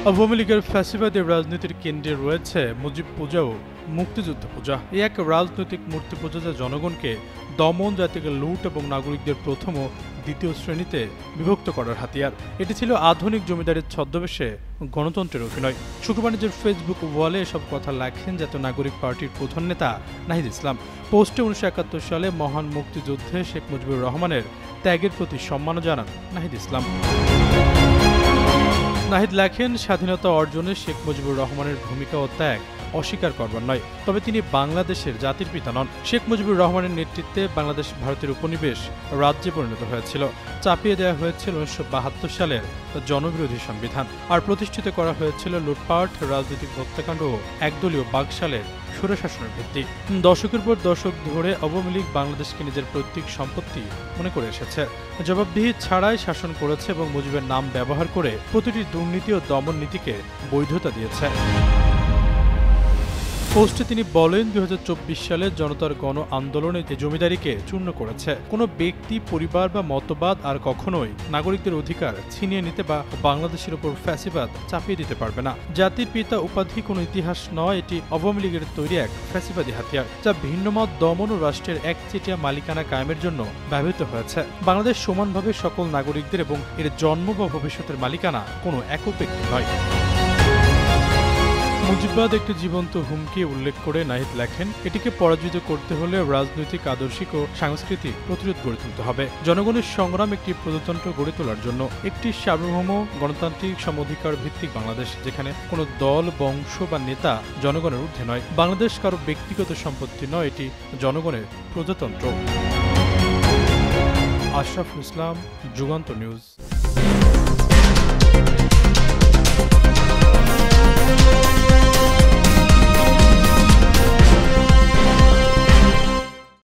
আওয়ামী লীগের ফ্যাসিবাদী রাজনীতির কেন্দ্রে রয়েছে মুজিব পূজা ও মুক্তিযুদ্ধ পূজা। এই এক রাজনৈতিক মূর্তি পূজা যা জনগণকে দমন, জাতিকে লুট এবং নাগরিকদের প্রথম ও দ্বিতীয় শ্রেণীতে বিভক্ত করার হাতিয়ার। এটি ছিল আধুনিক জমিদারের ছদ্মবেশে গণতন্ত্রের অভিনয়। শুক্রবার নিজের ফেসবুক ওয়ালে এসব কথা লেখেন জাতীয় নাগরিক পার্টির প্রধান নেতা নাহিদ ইসলাম। পোস্টে 1971 সালে মহান মুক্তিযুদ্ধে শেখ মুজিবুর রহমানের ত্যাগের প্রতি সম্মানও জানান নাহিদ ইসলাম। নাহিদ লেখেন, স্বাধীনতা অর্জনে শেখ মুজিবুর রহমানের ভূমিকা ও ত্যাগ অস্বীকার করবার নয়, তবে তিনি বাংলাদেশের জাতির পিতা নন। শেখ মুজিবুর রহমানের নেতৃত্বে বাংলাদেশ ভারতের উপনিবেশ রাজ্যে পরিণত হয়েছিল। চাপিয়ে দেওয়া হয়েছিল 1972 সালের জনবিরোধী সংবিধান, আর প্রতিষ্ঠিত করা হয়েছিল লুটপাট, রাজনৈতিক হত্যাকাণ্ড ও একদলীয় বাকশালের স্বৈরশাসনের ভিত্তি। দশকের পর দশক ধরে আওয়ামী লীগ বাংলাদেশকে নিজের পৈতৃক সম্পত্তি মনে করে এসেছে। জবাবদিহি ছাড়াই শাসন করেছে এবং মুজিবের নাম ব্যবহার করে প্রতিটি দুর্নীতি ও দমন নীতিকে বৈধতা দিয়েছে। পোস্টে তিনি বলেন, 2024 সালে জনতার গণ আন্দোলনে যে জমিদারিকে চূর্ণ করেছে, কোনো ব্যক্তি, পরিবার বা মতবাদ আর কখনোই নাগরিকদের অধিকার ছিনিয়ে নিতে বা বাংলাদেশের উপর ফ্যাসিবাদ চাপিয়ে দিতে পারবে না। জাতির পিতা উপাধি কোনো ইতিহাস নয়, এটি আওয়ামী লীগের তৈরি এক ফ্যাসিবাদী হাতিয়ার, যা ভিন্নমত দমন ও রাষ্ট্রের একচেটিয়া মালিকানা কায়েমের জন্য ব্যবহৃত হয়েছে। বাংলাদেশ সমানভাবে সকল নাগরিকদের এবং এর জন্ম বা ভবিষ্যতের মালিকানা কোনো একক ব্যক্তি নয়। মুজিববাদ একটি জীবন্ত হুমকি উল্লেখ করে নাহিদ লেখেন, এটিকে পরাজিত করতে হলে রাজনৈতিক, আদর্শিক ও সাংস্কৃতিক প্রতিরোধ গড়ে তুলতে হবে। জনগণের সংগ্রাম একটি প্রজাতন্ত্র গড়ে তোলার জন্য, একটি সার্বভৌম, গণতান্ত্রিক, সমঅধিকার ভিত্তিক বাংলাদেশ, যেখানে কোনো দল, বংশ বা নেতা জনগণের ঊর্ধ্বে নয়। বাংলাদেশ কারো ব্যক্তিগত সম্পত্তি নয়, এটি জনগণের প্রজাতন্ত্র। আশরাফুল ইসলাম, যুগান্তর নিউজ।